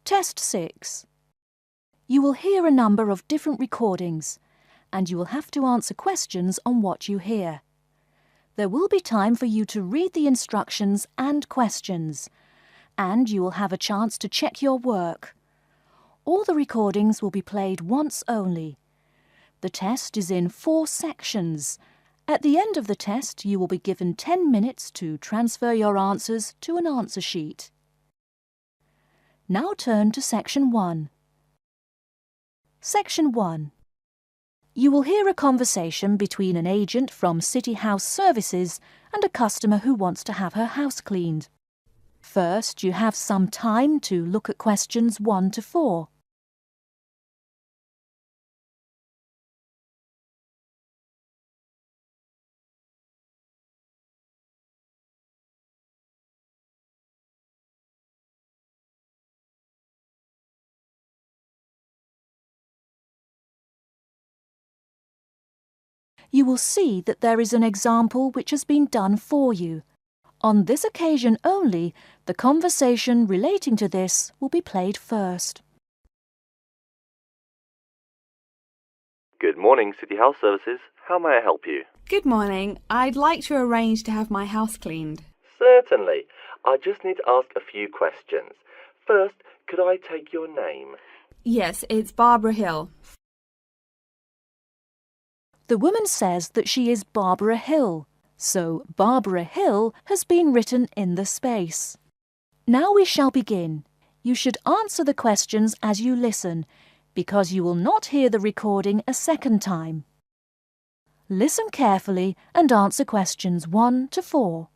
Test 6. You will hear a number of different recordings, and you will have to answer questions on what you hear. There will be time for you to read the instructions and questions, and you will have a chance to check your work. All the recordings will be played once only. The test is in 4 sections. At the end of the test, you will be given 10 minutes to transfer your answers to an answer sheet. Now turn to Section 1. Section 1. You will hear a conversation between an agent from City House Services and a customer who wants to have her house cleaned. First, you have some time to look at questions 1 to 4. You will see that there is an example which has been done for you. On this occasion only, the conversation relating to this will be played first. Good morning, City House Services. How may I help you? Good morning. I'd like to arrange to have my house cleaned. Certainly. I just need to ask a few questions. First, could I take your name? Yes, it's Barbara Hill. The woman says that she is Barbara Hill, so Barbara Hill has been written in the space. Now we shall begin. You should answer the questions as you listen, because you will not hear the recording a second time. Listen carefully and answer questions 1 to 4.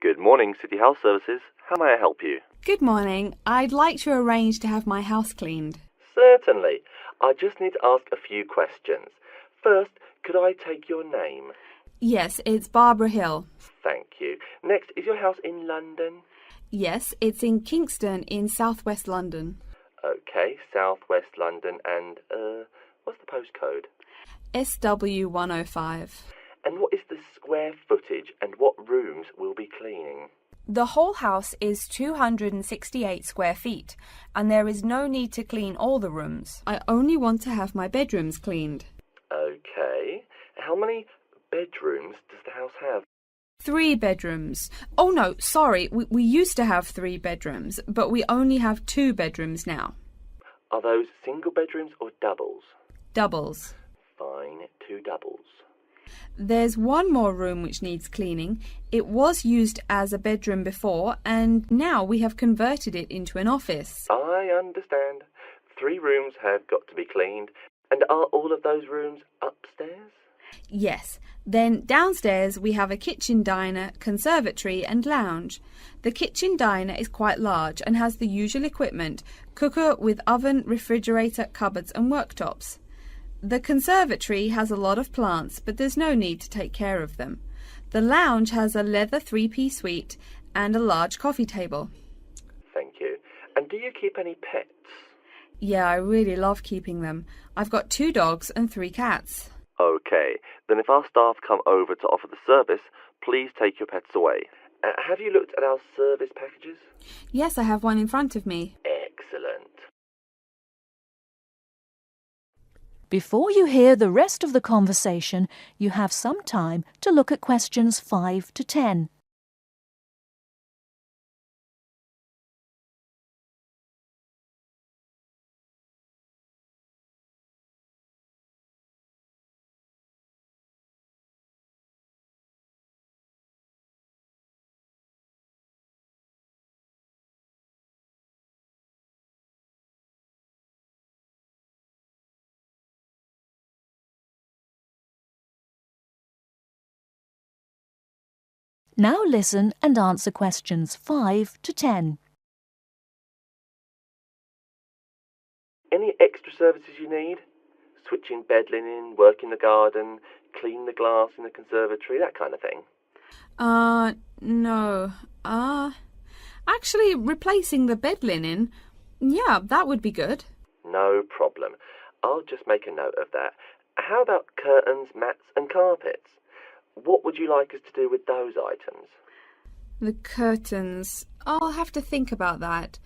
Good morning, City House Services. How may I help you? Good morning. I'd like to arrange to have my house cleaned. Certainly. I just need to ask a few questions. First, could I take your name? Yes, it's Barbara Hill. Thank you. Next, is your house in London? Yes, it's in Kingston in southwest London. Okay, southwest London and, what's the postcode? SW105. And what is the square footage and what rooms will be cleaning? The whole house is 268 square feet, and there is no need to clean all the rooms. I only want to have my bedrooms cleaned. Okay. How many bedrooms does the house have? 3 bedrooms. Oh no, sorry, we used to have 3 bedrooms, but we only have 2 bedrooms now. Are those single bedrooms or doubles? Doubles. Fine, 2 doubles. There's one more room which needs cleaning. It was used as a bedroom before, and now we have converted it into an office. I understand. 3 rooms have got to be cleaned. And are all of those rooms upstairs? Yes. Then downstairs we have a kitchen diner, conservatory and lounge. The kitchen diner is quite large and has the usual equipment: cooker with oven, refrigerator, cupboards and worktops. The conservatory has a lot of plants, but there's no need to take care of them. The lounge has a leather 3-piece suite and a large coffee table. Thank you. And do you keep any pets? Yeah, I really love keeping them. I've got 2 dogs and 3 cats. Okay, then if our staff come over to offer the service, please take your pets away. Have you looked at our service packages? Yes, I have one in front of me. Excellent. Before you hear the rest of the conversation, you have some time to look at questions 5 to 10. Now listen and answer questions 5 to 10. Any extra services you need? Switching bed linen, work in the garden, clean the glass in the conservatory, that kind of thing? No. Actually, replacing the bed linen, yeah, that would be good. No problem. I'll just make a note of that. How about curtains, mats and carpets? What would you like us to do with those items? The curtains. I'll have to think about that.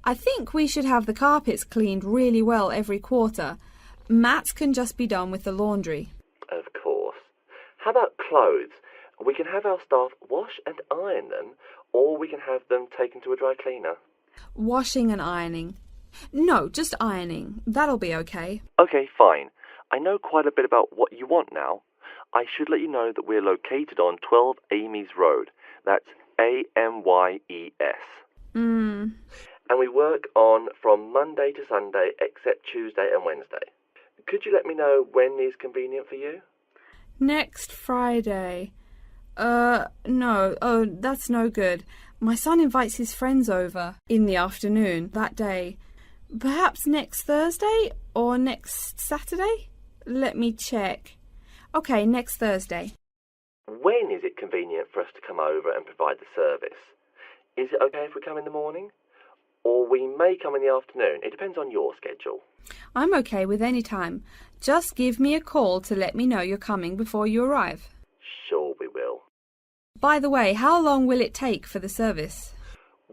I think we should have the carpets cleaned really well every quarter. Mats can just be done with the laundry. Of course. How about clothes? We can have our staff wash and iron them, or we can have them taken to a dry cleaner. Washing and ironing. No, just ironing. That'll be okay. Okay, fine. I know quite a bit about what you want now. I should let you know that we're located on 12 Amy's Road. That's Amyes. And we work on from Monday to Sunday except Tuesday and Wednesday. Could you let me know when is convenient for you? Next Friday. No. Oh, that's no good. My son invites his friends over in the afternoon that day. Perhaps next Thursday or next Saturday? Let me check. Okay, next Thursday. When is it convenient for us to come over and provide the service? Is it okay if we come in the morning? Or we may come in the afternoon. It depends on your schedule. I'm okay with any time. Just give me a call to let me know you're coming before you arrive. Sure we will. By the way, how long will it take for the service?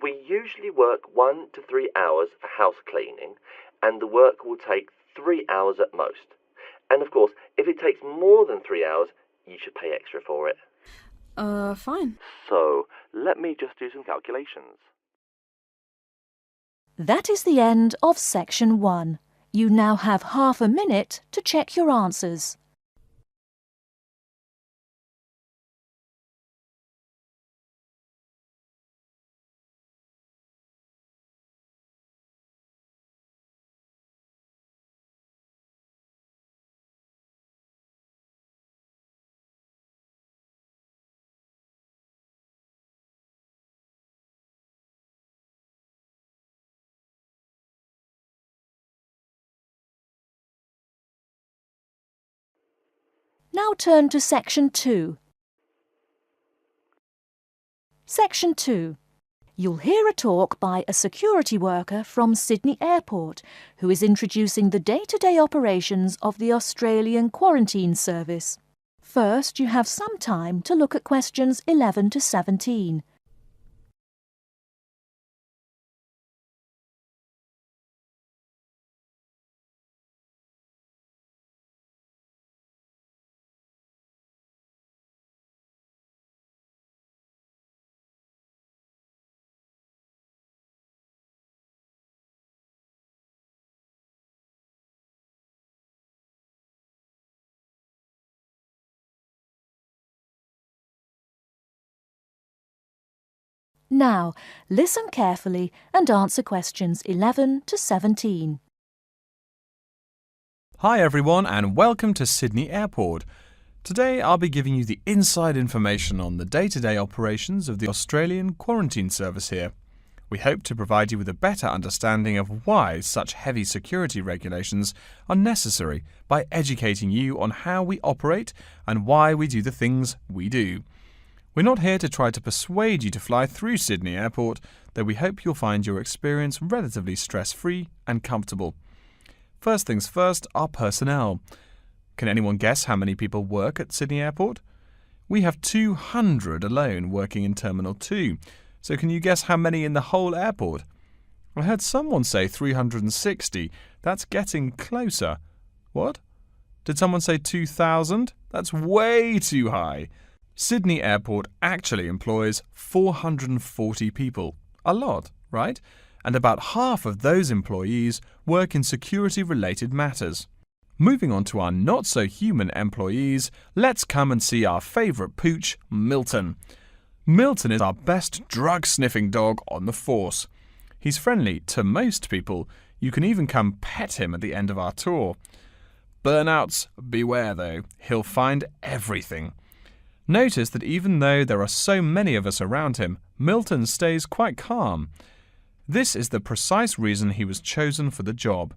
We usually work 1 to 3 hours for house cleaning, and the work will take 3 hours at most. And of course, if it takes more than 3 hours, you should pay extra for it. Fine. So, let me just do some calculations. That is the end of section 1. You now have half a minute to check your answers. Now turn to section 2. Section 2. You'll hear a talk by a security worker from Sydney Airport who is introducing the day-to-day operations of the Australian Quarantine Service. First, you have some time to look at questions 11 to 17. Now, listen carefully and answer questions 11 to 17. Hi everyone and welcome to Sydney Airport. Today I'll be giving you the inside information on the day-to-day operations of the Australian Quarantine Service here. We hope to provide you with a better understanding of why such heavy security regulations are necessary by educating you on how we operate and why we do the things we do. We're not here to try to persuade you to fly through Sydney Airport, though we hope you'll find your experience relatively stress-free and comfortable. First things first, our personnel. Can anyone guess how many people work at Sydney Airport? We have 200 alone working in Terminal 2. So can you guess how many in the whole airport? I heard someone say 360. That's getting closer. What? Did someone say 2,000? That's way too high. Sydney Airport actually employs 440 people. A lot, right? And about half of those employees work in security-related matters. Moving on to our not-so-human employees, let's come and see our favourite pooch, Milton. Milton is our best drug-sniffing dog on the force. He's friendly to most people. You can even come pet him at the end of our tour. Burnouts, beware though. He'll find everything. Notice that even though there are so many of us around him, Milton stays quite calm. This is the precise reason he was chosen for the job.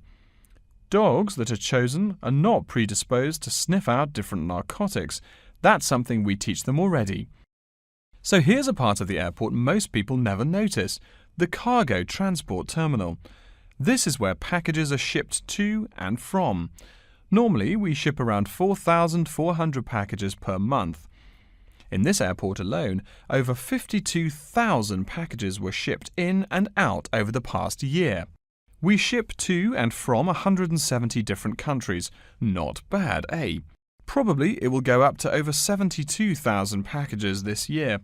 Dogs that are chosen are not predisposed to sniff out different narcotics. That's something we teach them already. So here's a part of the airport most people never notice, the cargo transport terminal. This is where packages are shipped to and from. Normally, we ship around 4,400 packages per month. In this airport alone, over 52,000 packages were shipped in and out over the past year. We ship to and from 170 different countries. Not bad, eh? Probably it will go up to over 72,000 packages this year.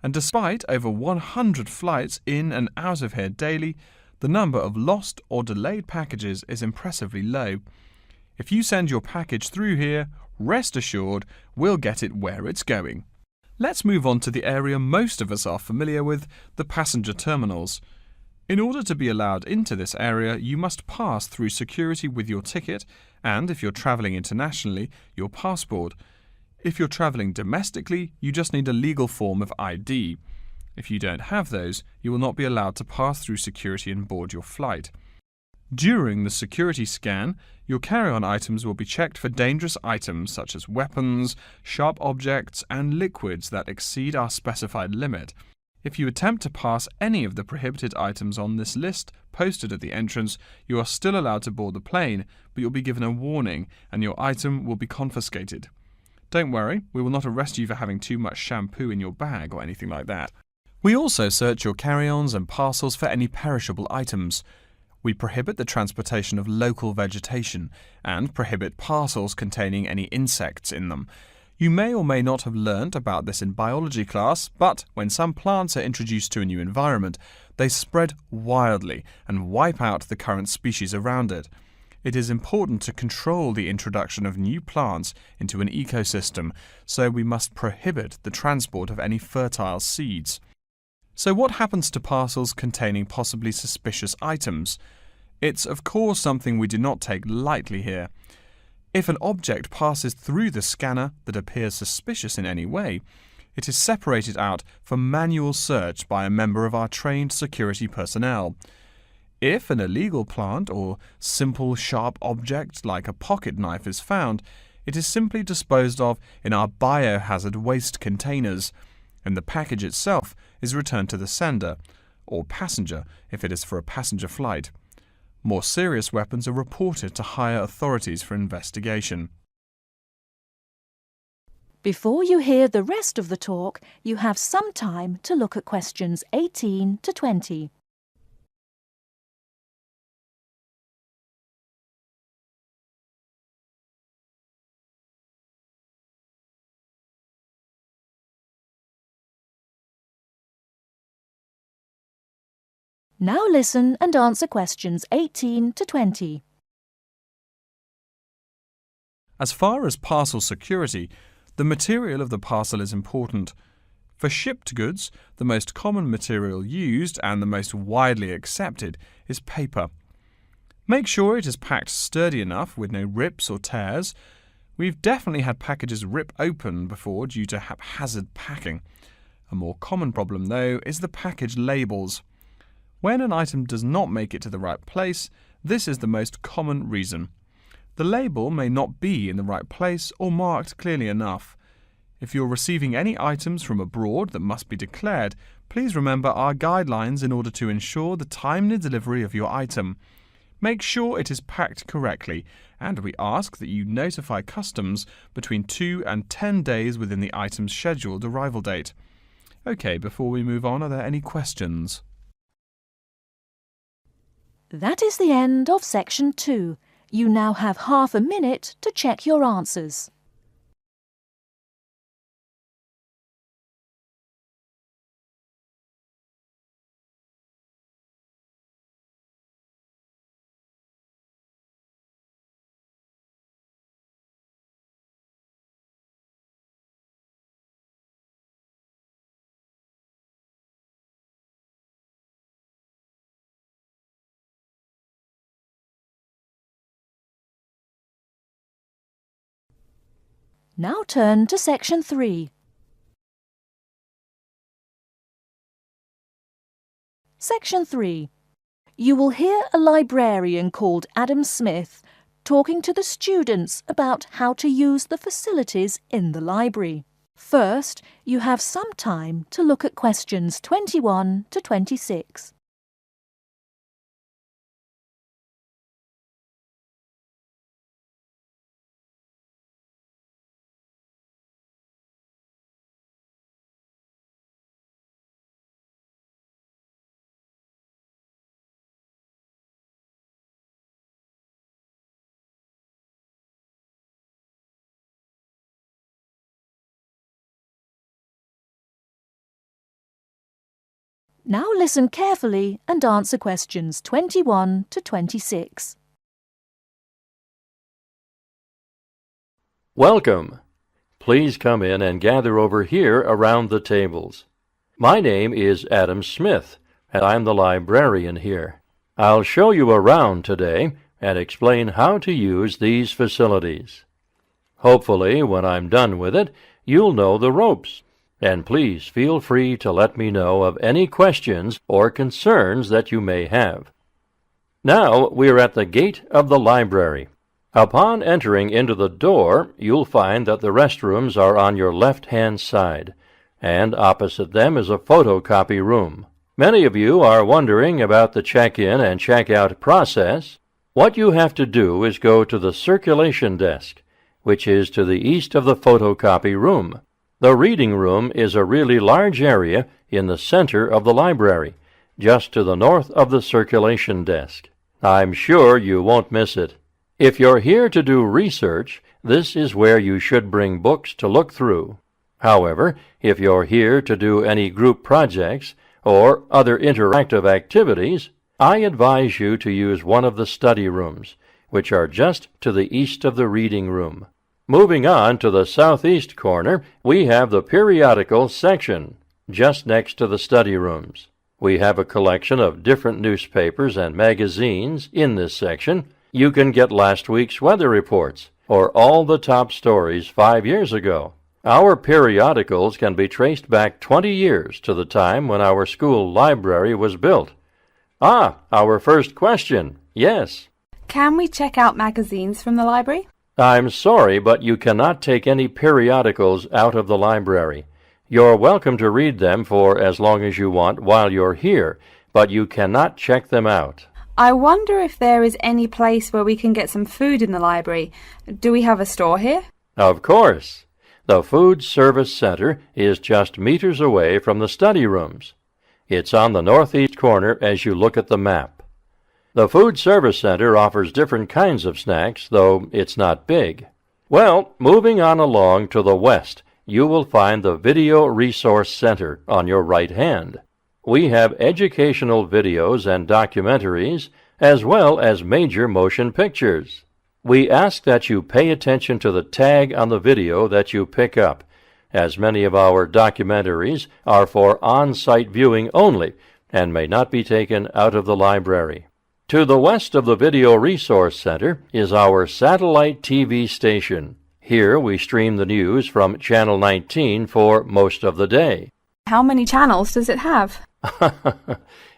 And despite over 100 flights in and out of here daily, the number of lost or delayed packages is impressively low. If you send your package through here, rest assured we'll get it where it's going. Let's move on to the area most of us are familiar with, the passenger terminals. In order to be allowed into this area, you must pass through security with your ticket and, if you're travelling internationally, your passport. If you're travelling domestically, you just need a legal form of ID. If you don't have those, you will not be allowed to pass through security and board your flight. During the security scan, your carry-on items will be checked for dangerous items such as weapons, sharp objects, and liquids that exceed our specified limit. If you attempt to pass any of the prohibited items on this list posted at the entrance, you are still allowed to board the plane, but you'll be given a warning and your item will be confiscated. Don't worry, we will not arrest you for having too much shampoo in your bag or anything like that. We also search your carry-ons and parcels for any perishable items. We prohibit the transportation of local vegetation and prohibit parcels containing any insects in them. You may or may not have learnt about this in biology class, but when some plants are introduced to a new environment, they spread wildly and wipe out the current species around it. It is important to control the introduction of new plants into an ecosystem, so we must prohibit the transport of any fertile seeds. So what happens to parcels containing possibly suspicious items? It's of course something we do not take lightly here. If an object passes through the scanner that appears suspicious in any way, it is separated out for manual search by a member of our trained security personnel. If an illegal plant or simple sharp object like a pocket knife is found, it is simply disposed of in our biohazard waste containers, and the package itself is returned to the sender, or passenger if it is for a passenger flight. More serious weapons are reported to higher authorities for investigation. Before you hear the rest of the talk, you have some time to look at questions 18 to 20. Now listen and answer questions 18 to 20. As far as parcel security, the material of the parcel is important. For shipped goods, the most common material used and the most widely accepted is paper. Make sure it is packed sturdy enough with no rips or tears. We've definitely had packages rip open before due to haphazard packing. A more common problem, though, is the package labels. When an item does not make it to the right place, this is the most common reason. The label may not be in the right place or marked clearly enough. If you're receiving any items from abroad that must be declared, please remember our guidelines in order to ensure the timely delivery of your item. Make sure it is packed correctly, and we ask that you notify customs between 2 and 10 days within the item's scheduled arrival date. OK, before we move on, are there any questions? That is the end of section 2. You now have half a minute to check your answers. Now turn to section 3. Section 3. You will hear a librarian called Adam Smith talking to the students about how to use the facilities in the library. First, you have some time to look at questions 21 to 26. Now listen carefully and answer questions 21 to 26. Welcome. Please come in and gather over here around the tables. My name is Adam Smith, and I'm the librarian here. I'll show you around today and explain how to use these facilities. Hopefully, when I'm done with it, you'll know the ropes. And please feel free to let me know of any questions or concerns that you may have. Now we're at the gate of the library. Upon entering into the door, you'll find that the restrooms are on your left-hand side, and opposite them is a photocopy room. Many of you are wondering about the check-in and check-out process. What you have to do is go to the circulation desk, which is to the east of the photocopy room. The reading room is a really large area in the center of the library, just to the north of the circulation desk. I'm sure you won't miss it. If you're here to do research, this is where you should bring books to look through. However, if you're here to do any group projects or other interactive activities, I advise you to use one of the study rooms, which are just to the east of the reading room. Moving on to the southeast corner, we have the periodical section, just next to the study rooms. We have a collection of different newspapers and magazines in this section. You can get last week's weather reports, or all the top stories 5 years ago. Our periodicals can be traced back 20 years to the time when our school library was built. Our first question. Yes. Can we check out magazines from the library? I'm sorry, but you cannot take any periodicals out of the library. You're welcome to read them for as long as you want while you're here, but you cannot check them out. I wonder if there is any place where we can get some food in the library. Do we have a store here? Of course. The Food Service Center is just meters away from the study rooms. It's on the northeast corner as you look at the map. The Food Service Center offers different kinds of snacks, though it's not big. Well, moving on along to the west, you will find the Video Resource Center on your right hand. We have educational videos and documentaries, as well as major motion pictures. We ask that you pay attention to the tag on the video that you pick up, as many of our documentaries are for on-site viewing only and may not be taken out of the library. To the west of the Video Resource Center is our satellite TV station. Here we stream the news from Channel 19 for most of the day. How many channels does it have?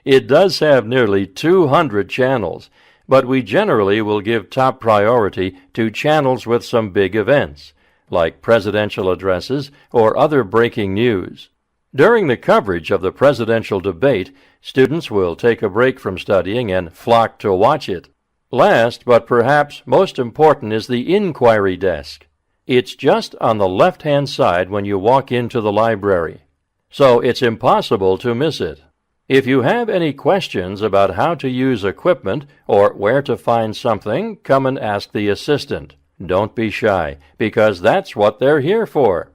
It does have nearly 200 channels, but we generally will give top priority to channels with some big events, like presidential addresses or other breaking news. During the coverage of the presidential debate, students will take a break from studying and flock to watch it. Last, but perhaps most important, is the inquiry desk. It's just on the left-hand side when you walk into the library, so it's impossible to miss it. If you have any questions about how to use equipment or where to find something, come and ask the assistant. Don't be shy, because that's what they're here for.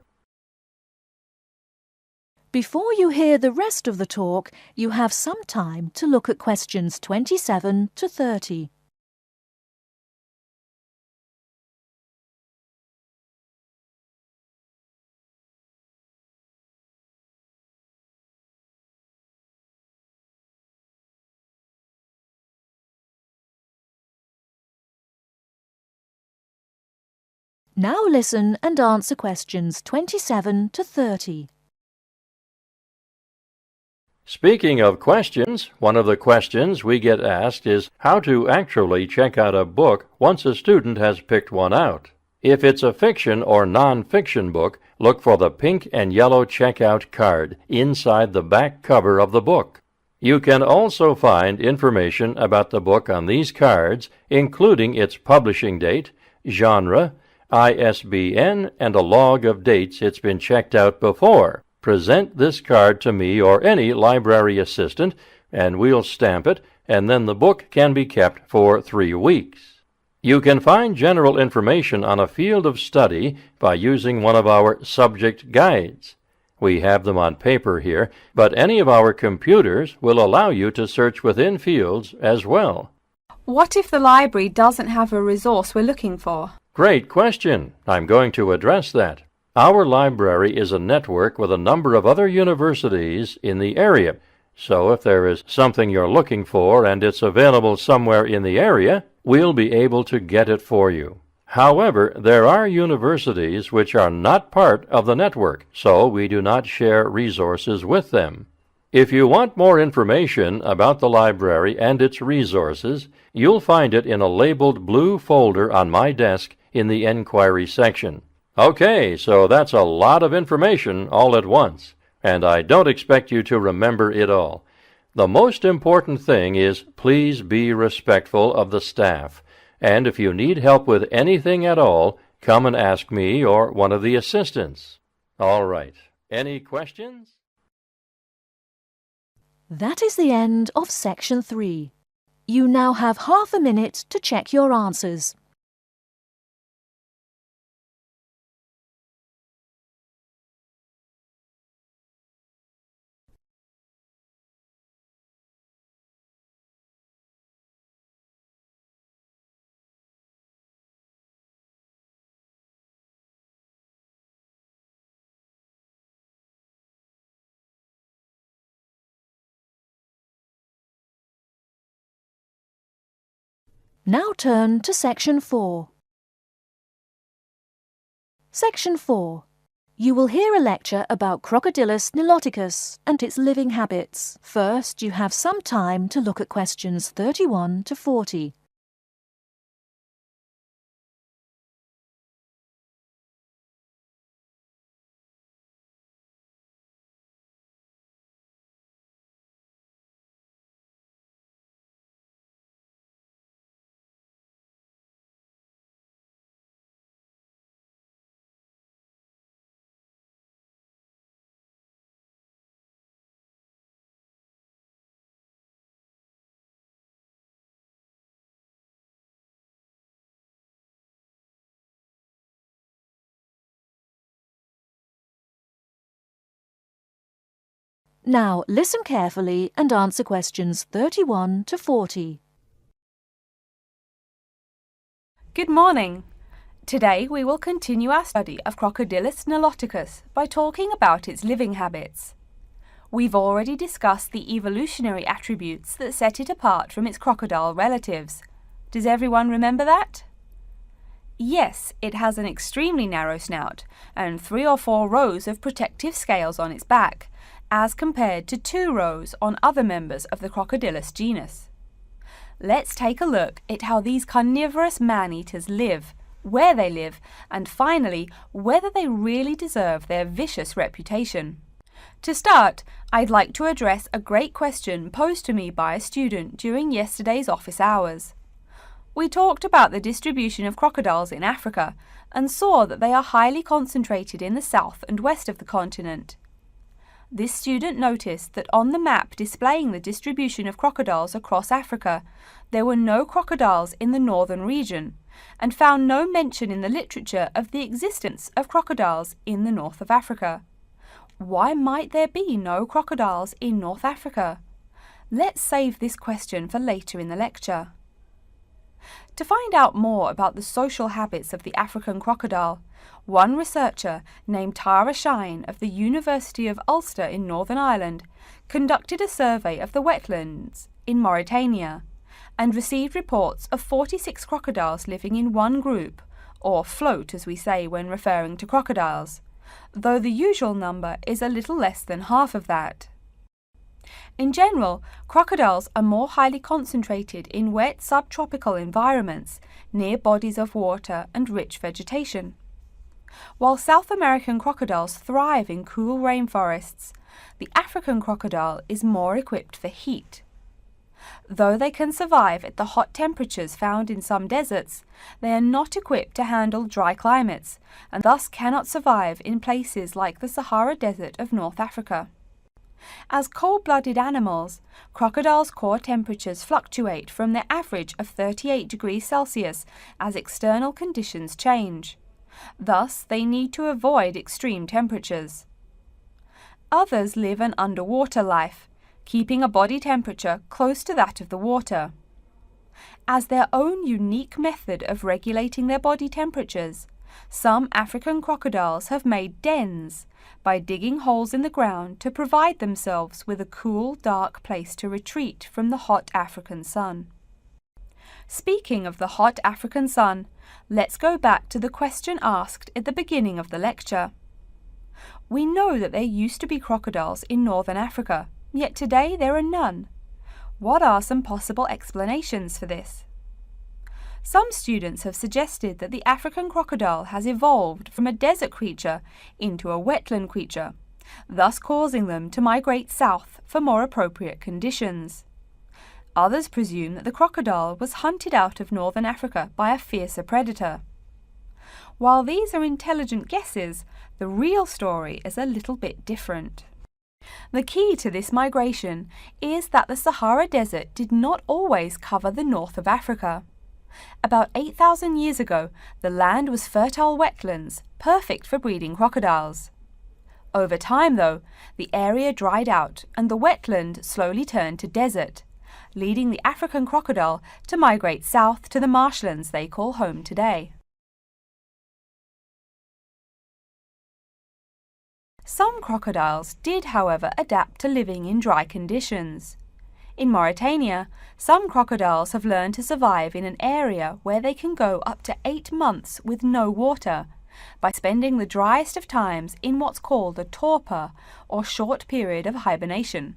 Before you hear the rest of the talk, you have some time to look at questions 27 to 30. Now listen and answer questions 27 to 30. Speaking of questions, one of the questions we get asked is how to actually check out a book once a student has picked one out. If it's a fiction or non-fiction book, look for the pink and yellow checkout card inside the back cover of the book. You can also find information about the book on these cards, including its publishing date, genre, ISBN, and a log of dates it's been checked out before. Present this card to me or any library assistant, and we'll stamp it, and then the book can be kept for 3 weeks. You can find general information on a field of study by using one of our subject guides. We have them on paper here, but any of our computers will allow you to search within fields as well. What if the library doesn't have a resource we're looking for? Great question. I'm going to address that. Our library is a network with a number of other universities in the area. So if there is something you're looking for and it's available somewhere in the area, we'll be able to get it for you. However, there are universities which are not part of the network, so we do not share resources with them. If you want more information about the library and its resources, you'll find it in a labeled blue folder on my desk in the Enquiry section. Okay, so that's a lot of information all at once, and I don't expect you to remember it all. The most important thing is please be respectful of the staff, and if you need help with anything at all, come and ask me or one of the assistants. All right, any questions? That is the end of Section 3. You now have half a minute to check your answers. Now turn to Section 4. Section 4. You will hear a lecture about Crocodylus niloticus and its living habits. First, you have some time to look at questions 31 to 40. Now listen carefully and answer questions 31 to 40. Good morning. Today we will continue our study of Crocodylus niloticus by talking about its living habits. We've already discussed the evolutionary attributes that set it apart from its crocodile relatives. Does everyone remember that? Yes, it has an extremely narrow snout and 3 or 4 rows of protective scales on its back, as compared to 2 rows on other members of the Crocodylus genus. Let's take a look at how these carnivorous man-eaters live, where they live, and finally, whether they really deserve their vicious reputation. To start, I'd like to address a great question posed to me by a student during yesterday's office hours. We talked about the distribution of crocodiles in Africa and saw that they are highly concentrated in the south and west of the continent. This student noticed that on the map displaying the distribution of crocodiles across Africa, there were no crocodiles in the northern region, and found no mention in the literature of the existence of crocodiles in the north of Africa. Why might there be no crocodiles in North Africa? Let's save this question for later in the lecture. To find out more about the social habits of the African crocodile, one researcher named Tara Shine of the University of Ulster in Northern Ireland conducted a survey of the wetlands in Mauritania and received reports of 46 crocodiles living in one group, or float as we say when referring to crocodiles, though the usual number is a little less than half of that. In general, crocodiles are more highly concentrated in wet subtropical environments near bodies of water and rich vegetation. While South American crocodiles thrive in cool rainforests, the African crocodile is more equipped for heat. Though they can survive at the hot temperatures found in some deserts, they are not equipped to handle dry climates and thus cannot survive in places like the Sahara Desert of North Africa. As cold-blooded animals, crocodiles' core temperatures fluctuate from their average of 38 degrees Celsius as external conditions change. Thus, they need to avoid extreme temperatures. Others live an underwater life, keeping a body temperature close to that of the water. As their own unique method of regulating their body temperatures, some African crocodiles have made dens by digging holes in the ground to provide themselves with a cool, dark place to retreat from the hot African sun. Speaking of the hot African sun, let's go back to the question asked at the beginning of the lecture. We know that there used to be crocodiles in northern Africa, yet today there are none. What are some possible explanations for this? Some students have suggested that the African crocodile has evolved from a desert creature into a wetland creature, thus causing them to migrate south for more appropriate conditions. Others presume that the crocodile was hunted out of northern Africa by a fiercer predator. While these are intelligent guesses, the real story is a little bit different. The key to this migration is that the Sahara Desert did not always cover the north of Africa. About 8,000 years ago, the land was fertile wetlands, perfect for breeding crocodiles. Over time, though, the area dried out and the wetland slowly turned to desert, leading the African crocodile to migrate south to the marshlands they call home today. Some crocodiles did, however, adapt to living in dry conditions. In Mauritania, some crocodiles have learned to survive in an area where they can go up to 8 months with no water, by spending the driest of times in what's called a torpor, or short period of hibernation.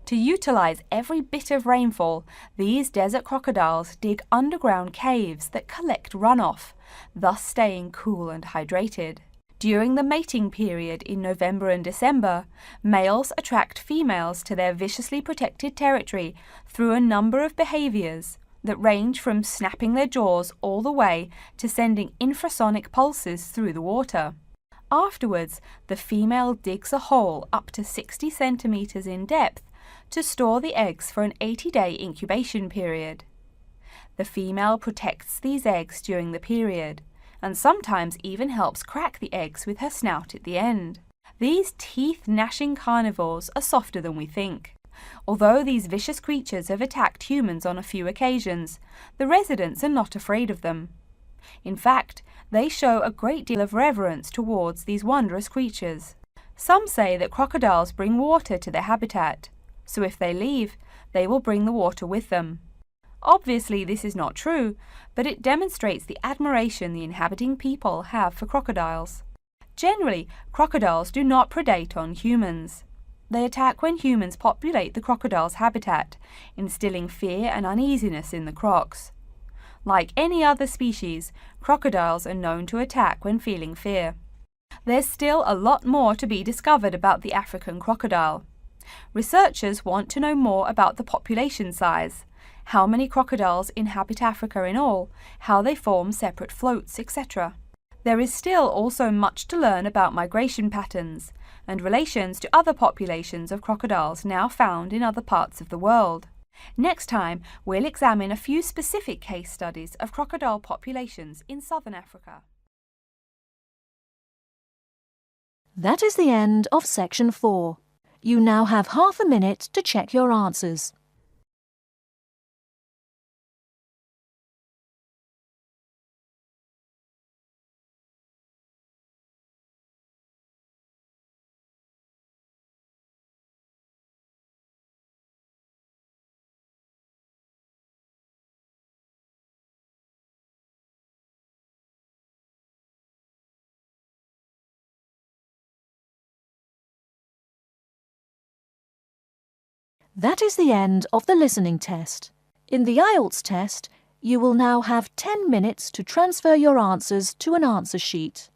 To utilize every bit of rainfall, these desert crocodiles dig underground caves that collect runoff, thus staying cool and hydrated. During the mating period in November and December, males attract females to their viciously protected territory through a number of behaviors that range from snapping their jaws all the way to sending infrasonic pulses through the water. Afterwards, the female digs a hole up to 60 centimeters in depth to store the eggs for an 80-day incubation period. The female protects these eggs during the period, and sometimes even helps crack the eggs with her snout at the end. These teeth-gnashing carnivores are softer than we think. Although these vicious creatures have attacked humans on a few occasions, the residents are not afraid of them. In fact, they show a great deal of reverence towards these wondrous creatures. Some say that crocodiles bring water to their habitat, so if they leave, they will bring the water with them. Obviously, this is not true, but it demonstrates the admiration the inhabiting people have for crocodiles. Generally, crocodiles do not predate on humans. They attack when humans populate the crocodile's habitat, instilling fear and uneasiness in the crocs. Like any other species, crocodiles are known to attack when feeling fear. There's still a lot more to be discovered about the African crocodile. Researchers want to know more about the population size, how many crocodiles inhabit Africa in all, how they form separate floats, etc. There is still also much to learn about migration patterns and relations to other populations of crocodiles now found in other parts of the world. Next time, we'll examine a few specific case studies of crocodile populations in southern Africa. That is the end of section 4. You now have half a minute to check your answers. That is the end of the listening test. In the IELTS test, you will now have 10 minutes to transfer your answers to an answer sheet.